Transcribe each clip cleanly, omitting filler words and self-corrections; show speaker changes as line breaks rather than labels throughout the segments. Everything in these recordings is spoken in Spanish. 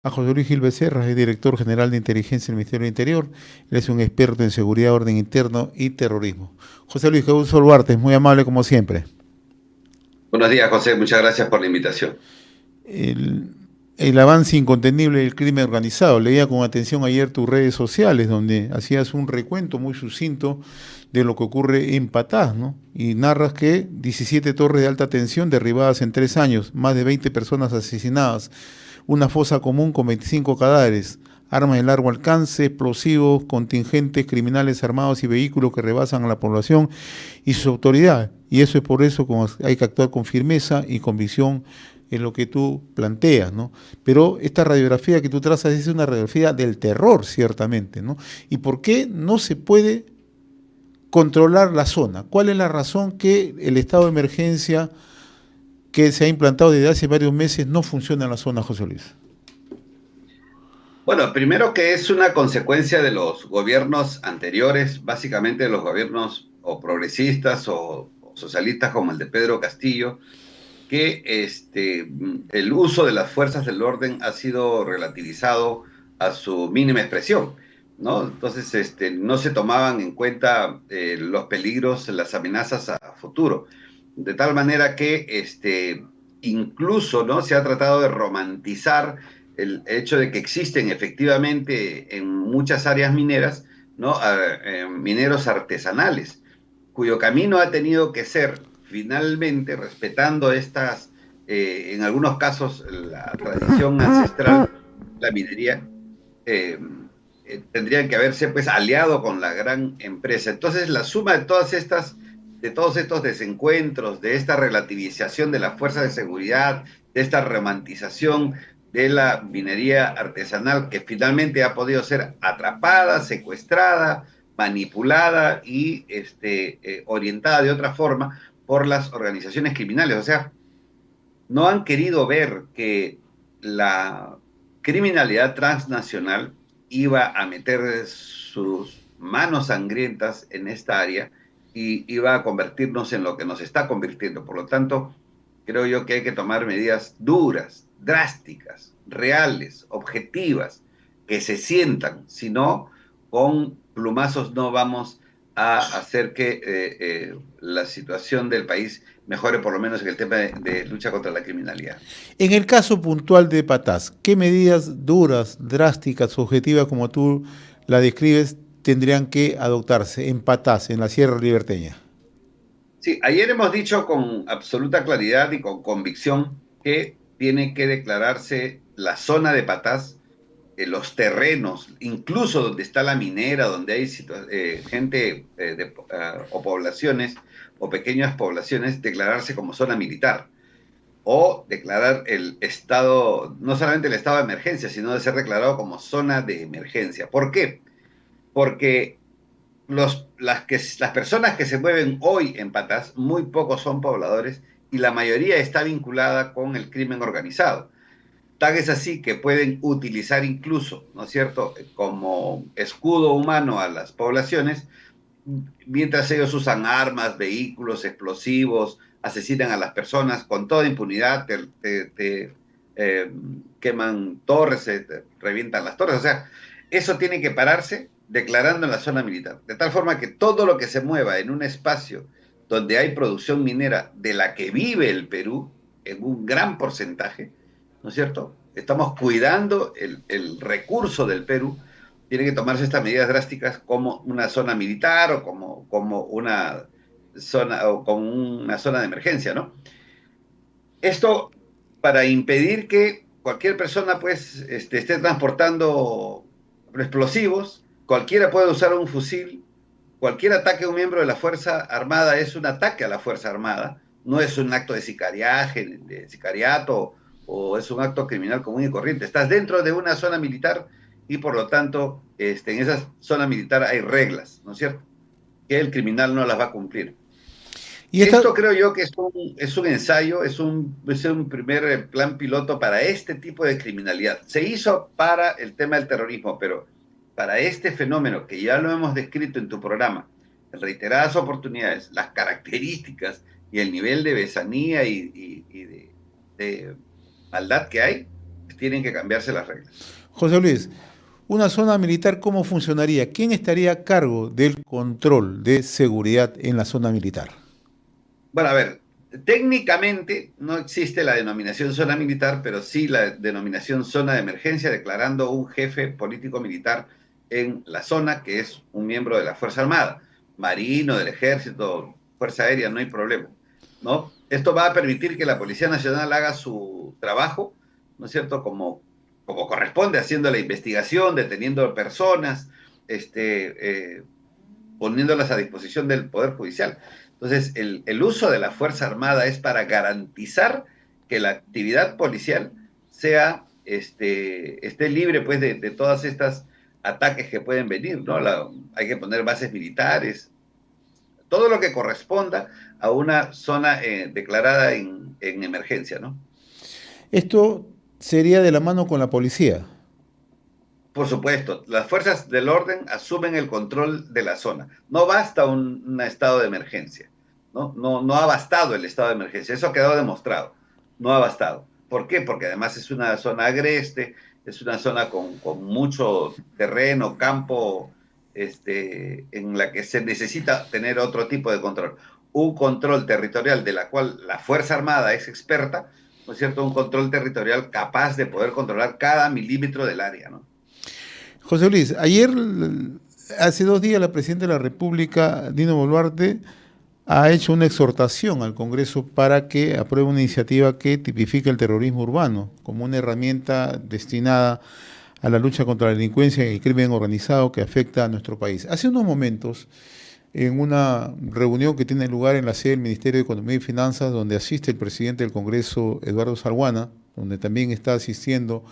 a José Luis Gil Becerra, es director general de inteligencia del Ministerio del Interior. Él es un experto en seguridad, orden interno y terrorismo. José Luis, qué gusto saludarte, es muy amable como siempre.
Buenos días, José. Muchas gracias por la invitación.
El, el avance incontenible del crimen organizado. Leía con atención ayer tus redes sociales, donde hacías un recuento muy sucinto de lo que ocurre en Patás, ¿no? Y narras que 17 torres de alta tensión derribadas en 3 años, más de 20 personas asesinadas, una fosa común con 25 cadáveres, armas de largo alcance, explosivos, contingentes criminales armados y vehículos que rebasan a la población y sus autoridades. Y eso es por eso como hay que actuar con firmeza y convicción en lo que tú planteas, ¿no? Pero esta radiografía que tú trazas es una radiografía del terror, ciertamente, ¿no? ¿Y por qué no se puede controlar la zona? ¿Cuál es la razón que el estado de emergencia que se ha implantado desde hace varios meses no funciona en la zona, José Luis?
Bueno, primero que es una consecuencia de los gobiernos anteriores, básicamente de los gobiernos o progresistas o socialistas como el de Pedro Castillo, que el uso de las fuerzas del orden ha sido relativizado a su mínima expresión, ¿no? Entonces, no se tomaban en cuenta los peligros, las amenazas a futuro, de tal manera que incluso, ¿no? Se ha tratado de romantizar el hecho de que existen efectivamente en muchas áreas mineras, ¿no? Mineros artesanales, cuyo camino ha tenido que ser finalmente respetando en algunos casos, la tradición ancestral, la minería, eh, tendrían que haberse pues aliado con la gran empresa. Entonces, la suma de todos estos desencuentros, de esta relativización de la fuerza de seguridad, de esta romantización de la minería artesanal que finalmente ha podido ser atrapada, secuestrada, manipulada y orientada de otra forma por las organizaciones criminales. O sea, no han querido ver que la criminalidad transnacional iba a meter sus manos sangrientas en esta área y iba a convertirnos en lo que nos está convirtiendo. Por lo tanto, creo yo que hay que tomar medidas duras, drásticas, reales, objetivas, que se sientan, si no, con plumazos no vamos a hacer que la situación del país mejore, por lo menos en el tema de lucha contra la criminalidad.
En el caso puntual de Patás, ¿qué medidas duras, drásticas, objetivas, como tú la describes, tendrían que adoptarse en Patás, en la Sierra Liberteña?
Sí, ayer hemos dicho con absoluta claridad y con convicción que tiene que declararse la zona de Patás, los terrenos, incluso donde está la minera, donde hay gente o poblaciones o pequeñas poblaciones, declararse como zona militar o declarar el estado, no solamente el estado de emergencia, sino de ser declarado como zona de emergencia. ¿Por qué? Porque las personas que se mueven hoy en Patas, muy pocos son pobladores y la mayoría está vinculada con el crimen organizado. Tal es así que pueden utilizar incluso, ¿no es cierto?, como escudo humano a las poblaciones, mientras ellos usan armas, vehículos, explosivos, asesinan a las personas con toda impunidad, te queman torres, te revientan las torres. O sea, eso tiene que pararse declarando en la zona militar. De tal forma que todo lo que se mueva en un espacio donde hay producción minera de la que vive el Perú, en un gran porcentaje, ¿no es cierto? Estamos cuidando el recurso del Perú, tienen que tomarse estas medidas drásticas como una zona militar o como una zona o como una zona de emergencia, ¿no? Esto para impedir que cualquier persona pues esté transportando explosivos, cualquiera puede usar un fusil, cualquier ataque a un miembro de la Fuerza Armada es un ataque a la Fuerza Armada, no es un acto de sicariaje, de sicariato o es un acto criminal común y corriente. Estás dentro de una zona militar y por lo tanto en esa zona militar hay reglas, ¿no es cierto? Que el criminal no las va a cumplir.
Y esta,
Esto creo yo que es un ensayo, es un primer plan piloto para este tipo de criminalidad. Se hizo para el tema del terrorismo, pero para este fenómeno que ya lo hemos descrito en tu programa, en reiteradas oportunidades, las características y el nivel de besanía y de maldad que hay, tienen que cambiarse las reglas.
José Luis, una zona militar, ¿cómo funcionaría? ¿Quién estaría a cargo del control de seguridad en la zona militar?
Bueno, a ver, técnicamente no existe la denominación zona militar, pero sí la denominación zona de emergencia, declarando un jefe político militar en la zona, que es un miembro de la Fuerza Armada, marino, del ejército, Fuerza Aérea, no hay problema, ¿no? Esto va a permitir que la Policía Nacional haga su trabajo, ¿no es cierto?, como corresponde, haciendo la investigación, deteniendo personas, poniéndolas a disposición del Poder Judicial. Entonces, el uso de la Fuerza Armada es para garantizar que la actividad policial sea, esté libre pues, de todas estas ataques que pueden venir, ¿no? Hay que poner bases militares, todo lo que corresponda a una zona declarada en emergencia, ¿no?
Esto sería de la mano con la policía.
Por supuesto, las fuerzas del orden asumen el control de la zona. No basta un estado de emergencia, ¿no? No ha bastado el estado de emergencia, eso ha quedado demostrado, no ha bastado. ¿Por qué? Porque además es una zona agreste, es una zona con mucho terreno, campo, en la que se necesita tener otro tipo de control. Un control territorial de la cual la Fuerza Armada es experta, ¿no es cierto? Un control territorial capaz de poder controlar cada milímetro del área, ¿no?
José Luis, ayer, hace 2 días, la Presidenta de la República, Dina Boluarte, ha hecho una exhortación al Congreso para que apruebe una iniciativa que tipifique el terrorismo urbano como una herramienta destinada a la lucha contra la delincuencia y el crimen organizado que afecta a nuestro país. Hace unos momentos, en una reunión que tiene lugar en la sede del Ministerio de Economía y Finanzas, donde asiste el presidente del Congreso, Eduardo Salguana, donde también está asistiendo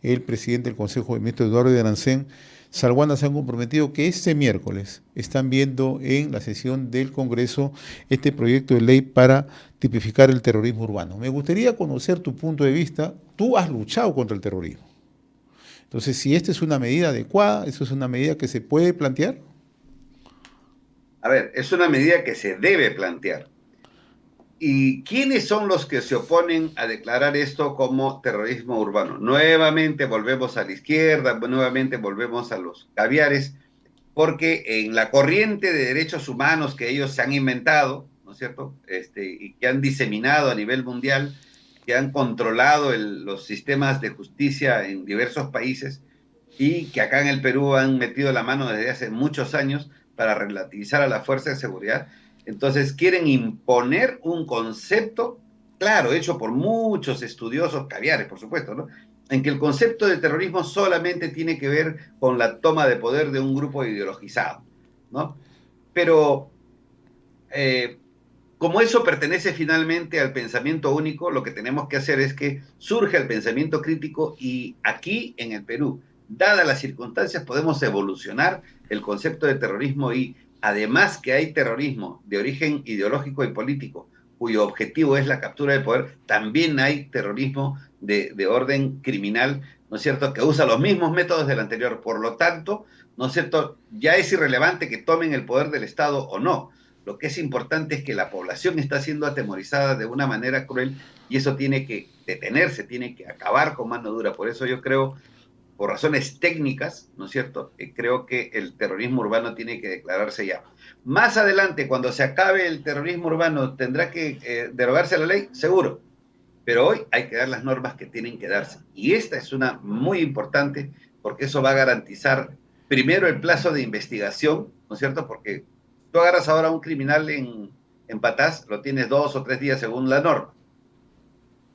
el presidente del Consejo de Ministros, Eduardo de Arancén, Salguana se han comprometido que este miércoles están viendo en la sesión del Congreso este proyecto de ley para tipificar el terrorismo urbano. Me gustaría conocer tu punto de vista. Tú has luchado contra el terrorismo. Entonces, si esta es una medida adecuada, ¿eso es una medida que se puede plantear?
A ver, es una medida que se debe plantear. ¿Y quiénes son los que se oponen a declarar esto como terrorismo urbano? Nuevamente volvemos a la izquierda, nuevamente volvemos a los caviares, porque en la corriente de derechos humanos que ellos se han inventado, ¿no es cierto? Y que han diseminado a nivel mundial, que han controlado los sistemas de justicia en diversos países y que acá en el Perú han metido la mano desde hace muchos años para relativizar a la fuerza de seguridad. Entonces quieren imponer un concepto, claro, hecho por muchos estudiosos caviares, por supuesto, ¿no? En que el concepto de terrorismo solamente tiene que ver con la toma de poder de un grupo ideologizado, ¿no? Pero eh, como eso pertenece finalmente al pensamiento único, lo que tenemos que hacer es que surja el pensamiento crítico y aquí en el Perú, dadas las circunstancias, podemos evolucionar el concepto de terrorismo y además que hay terrorismo de origen ideológico y político, cuyo objetivo es la captura de poder, también hay terrorismo de orden criminal, ¿no es cierto?, que usa los mismos métodos del anterior. Por lo tanto, ¿no es cierto?, ya es irrelevante que tomen el poder del Estado o no. Lo que es importante es que la población está siendo atemorizada de una manera cruel y eso tiene que detenerse, tiene que acabar con mano dura. Por eso yo creo, por razones técnicas, ¿no es cierto? Creo que el terrorismo urbano tiene que declararse ya. Más adelante, cuando se acabe el terrorismo urbano, ¿tendrá que derogarse la ley? Seguro. Pero hoy hay que dar las normas que tienen que darse. Y esta es una muy importante porque eso va a garantizar primero el plazo de investigación, ¿no es cierto? Porque tú agarras ahora a un criminal en Patás, lo tienes 2 o 3 días según la norma.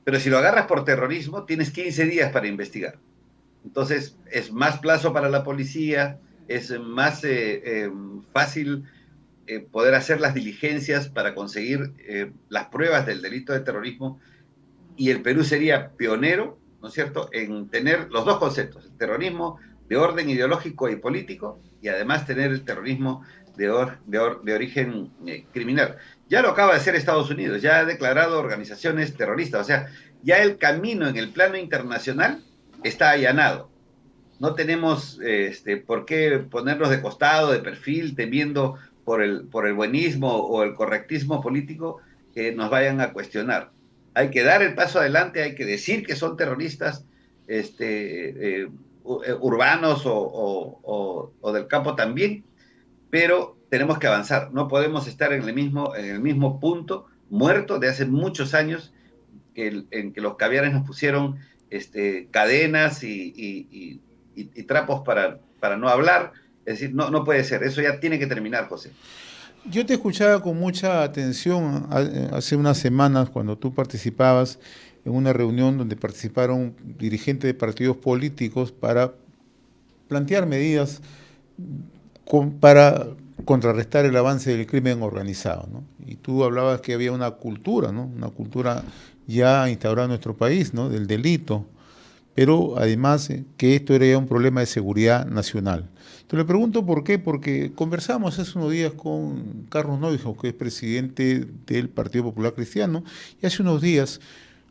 Pero si lo agarras por terrorismo, tienes 15 días para investigar. Entonces, es más plazo para la policía, es más fácil poder hacer las diligencias para conseguir las pruebas del delito de terrorismo y el Perú sería pionero, ¿no es cierto?, en tener los dos conceptos, el terrorismo de orden ideológico y político y además tener el terrorismo de origen criminal. Ya lo acaba de hacer Estados Unidos, ya ha declarado organizaciones terroristas, o sea, ya el camino en el plano internacional está allanado. No tenemos por qué ponernos de costado, de perfil, temiendo por el buenismo o el correctismo político que nos vayan a cuestionar. Hay que dar el paso adelante, hay que decir que son terroristas, urbanos o del campo también, pero tenemos que avanzar. No podemos estar en el mismo punto, muerto de hace muchos años, en que los caviares nos pusieron cadenas y trapos para no hablar. Es decir, no puede ser. Eso ya tiene que terminar, José.
Yo te escuchaba con mucha atención hace unas semanas cuando tú participabas en una reunión donde participaron dirigentes de partidos políticos para plantear medidas para contrarrestar el avance del crimen organizado, ¿no? Y tú hablabas que había una cultura, ¿no? Una cultura ya instaurada en nuestro país, ¿no? Del delito, pero además que esto era ya un problema de seguridad nacional. Te lo pregunto por qué, porque conversamos hace unos días con Carlos Neuhaus, que es presidente del Partido Popular Cristiano, y hace unos días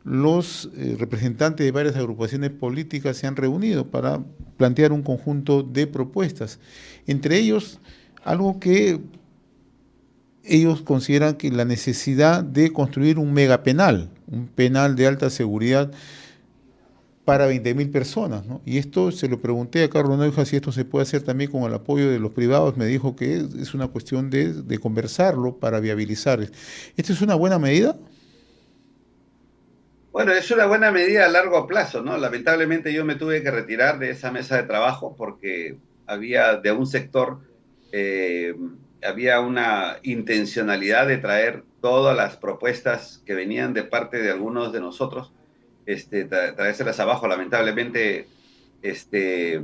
los representantes de varias agrupaciones políticas se han reunido para plantear un conjunto de propuestas. Entre ellos, algo que ellos consideran que la necesidad de construir un megapenal, un penal de alta seguridad para 20.000 personas, ¿no? Y esto se lo pregunté a Carlos Neuhaus si esto se puede hacer también con el apoyo de los privados. Me dijo que es una cuestión de conversarlo para viabilizar. ¿Esta es una buena medida?
Bueno, es una buena medida a largo plazo, ¿no? Lamentablemente yo me tuve que retirar de esa mesa de trabajo porque había de un sector, eh, había una intencionalidad de traer todas las propuestas que venían de parte de algunos de nosotros, traérselas abajo. Lamentablemente, este,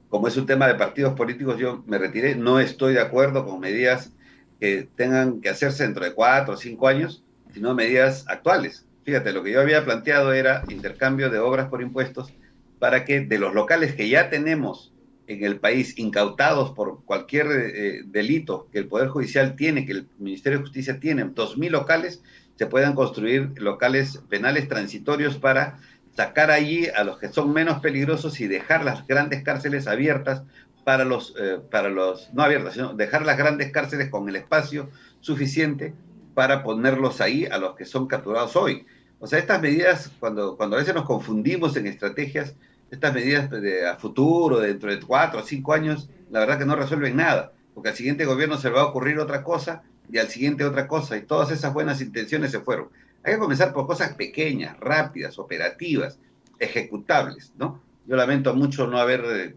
como es un tema de partidos políticos, yo me retiré. No estoy de acuerdo con medidas que tengan que hacerse dentro de 4 o 5 años, sino medidas actuales. Fíjate, lo que yo había planteado era intercambio de obras por impuestos para que de los locales que ya tenemos en el país incautados por cualquier delito que el Poder Judicial tiene, que el Ministerio de Justicia tiene, 2.000 locales, se puedan construir locales penales transitorios para sacar allí a los que son menos peligrosos y dejar las grandes cárceles abiertas no abiertas, sino dejar las grandes cárceles con el espacio suficiente para ponerlos ahí a los que son capturados hoy. O sea, estas medidas, cuando a veces nos confundimos en estrategias, estas medidas a futuro, dentro de 4 o 5 años, la verdad que no resuelven nada, porque al siguiente gobierno se le va a ocurrir otra cosa y al siguiente otra cosa, y todas esas buenas intenciones se fueron. Hay que comenzar por cosas pequeñas, rápidas, operativas, ejecutables, ¿no? Yo lamento mucho no haber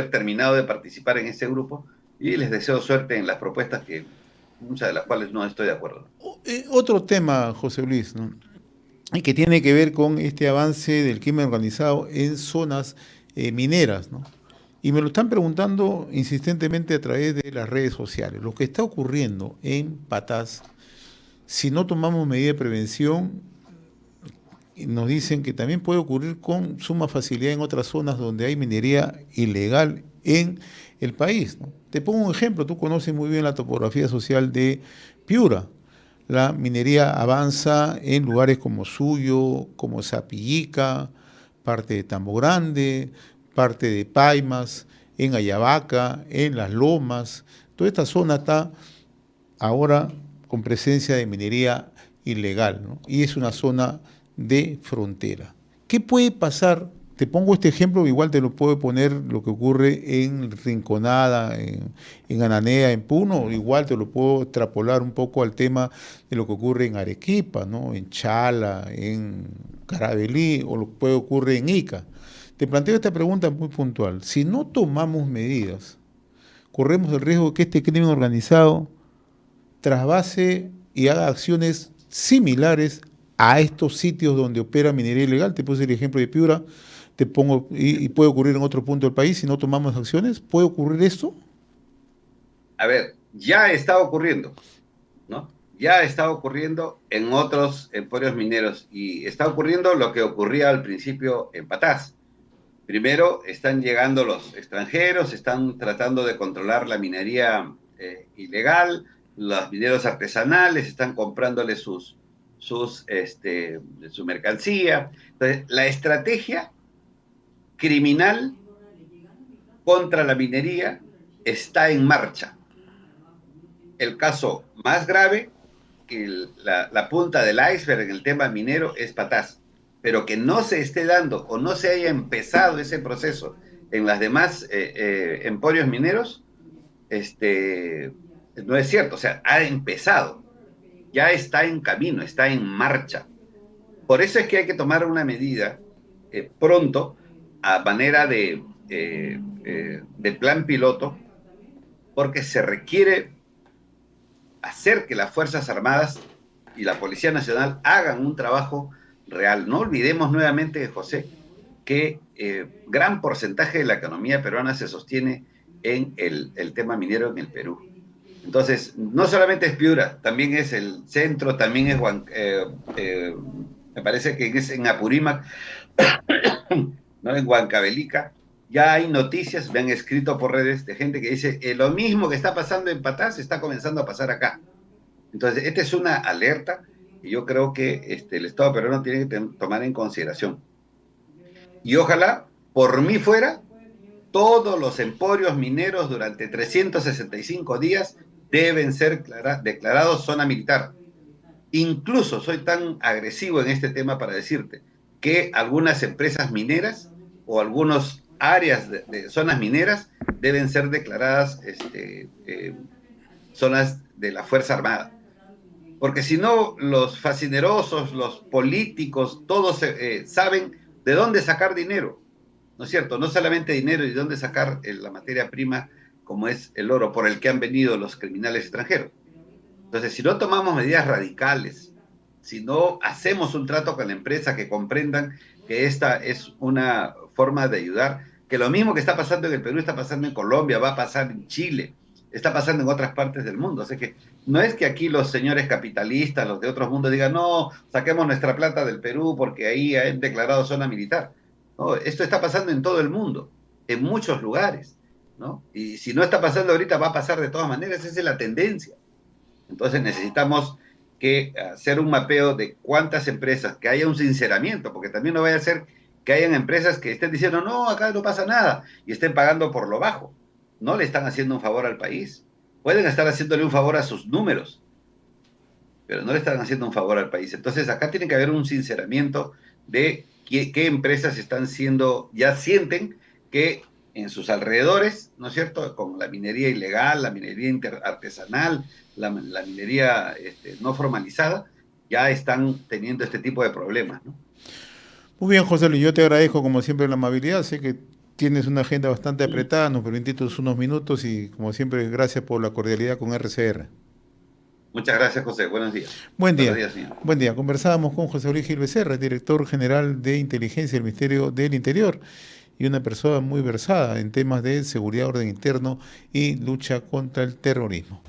terminado de participar en ese grupo y les deseo suerte en las propuestas muchas de las cuales no estoy de acuerdo.
Otro tema, José Luis, ¿no? Y que tiene que ver con este avance del crimen organizado en zonas mineras, ¿no? Y me lo están preguntando insistentemente a través de las redes sociales. Lo que está ocurriendo en Patás, si no tomamos medidas de prevención, nos dicen que también puede ocurrir con suma facilidad en otras zonas donde hay minería ilegal en el país, ¿no? Te pongo un ejemplo, tú conoces muy bien la topografía social de Piura. La minería avanza en lugares como Suyo, como Sapillica, parte de Tambo Grande, parte de Paimas, en Ayabaca, en Las Lomas. Toda esta zona está ahora con presencia de minería ilegal, ¿no? Y es una zona de frontera. ¿Qué puede pasar? Te pongo este ejemplo, igual te lo puedo poner lo que ocurre en Rinconada, en Ananea, en Puno, igual te lo puedo extrapolar un poco al tema de lo que ocurre en Arequipa, ¿no? En Chala, en Carabelí, o lo que puede ocurrir en Ica. Te planteo esta pregunta muy puntual. Si no tomamos medidas, corremos el riesgo de que este crimen organizado trasvase y haga acciones similares a estos sitios donde opera minería ilegal. Te puse el ejemplo de Piura, te pongo, y puede ocurrir en otro punto del país si no tomamos acciones. ¿Puede ocurrir esto?
A ver, ya está ocurriendo, ¿no? Ya está ocurriendo en otros emporios mineros y está ocurriendo lo que ocurría al principio en Patás. Primero están llegando los extranjeros, están tratando de controlar la minería ilegal, los mineros artesanales están comprándole su mercancía. Entonces, la estrategia criminal contra la minería está en marcha. El caso más grave, la punta del iceberg en el tema minero es Patás. pero que no se esté dando o no se haya empezado ese proceso en las demás emporios mineros, no es cierto. O sea, ha empezado, ya está en camino, está en marcha. Por eso es que hay que tomar una medida pronto a manera de plan piloto, porque se requiere hacer que las Fuerzas Armadas y la Policía Nacional hagan un trabajo real. No olvidemos nuevamente, José, que gran porcentaje de la economía peruana se sostiene en el tema minero en el Perú. Entonces, no solamente es Piura, también es el centro, también es me parece que es en Apurímac, ¿no? En Huancavelica. Ya hay noticias, me han escrito por redes de gente que dice, lo mismo que está pasando en Patás está comenzando a pasar acá. Entonces, esta es una alerta y yo creo que el Estado peruano tiene que tomar en consideración. Y ojalá, por mí fuera, todos los emporios mineros durante 365 días deben ser declarados zona militar. Incluso soy tan agresivo en este tema para decirte que algunas empresas mineras o algunas áreas de zonas mineras deben ser declaradas zonas de la Fuerza Armada. Porque si no, los fascinerosos, los políticos, todos saben de dónde sacar dinero, ¿no es cierto? No solamente dinero y de dónde sacar la materia prima como es el oro por el que han venido los criminales extranjeros. Entonces, si no tomamos medidas radicales, si no hacemos un trato con la empresa que comprendan que esta es una forma de ayudar, que lo mismo que está pasando en el Perú está pasando en Colombia, va a pasar en Chile, está pasando en otras partes del mundo. O sea que no es que aquí los señores capitalistas, los de otros mundos digan, no, saquemos nuestra plata del Perú porque ahí han declarado zona militar. No, esto está pasando en todo el mundo, en muchos lugares, ¿no? Y si no está pasando ahorita, va a pasar de todas maneras, esa es la tendencia. Entonces necesitamos que hacer un mapeo de cuántas empresas, que haya un sinceramiento, porque también no vaya a ser que hayan empresas que estén diciendo, no, acá no pasa nada, y estén pagando por lo bajo. No le están haciendo un favor al país. Pueden estar haciéndole un favor a sus números, pero no le están haciendo un favor al país. Entonces acá tiene que haber un sinceramiento de qué empresas están siendo, ya sienten que en sus alrededores, ¿no es cierto?, con la minería ilegal, la minería artesanal, la minería no formalizada, ya están teniendo este tipo de problemas, ¿no?
Muy bien, José Luis, yo te agradezco como siempre la amabilidad. Sé que tienes una agenda bastante apretada, nos permitiste unos minutos y como siempre, gracias por la cordialidad con RCR.
Muchas gracias, José. Buenos días.
Buen
Buenos
día.
días, señor.
Buen día. Conversábamos con José Luis Gil Becerra, director general de inteligencia del Ministerio del Interior y una persona muy versada en temas de seguridad, orden interno y lucha contra el terrorismo.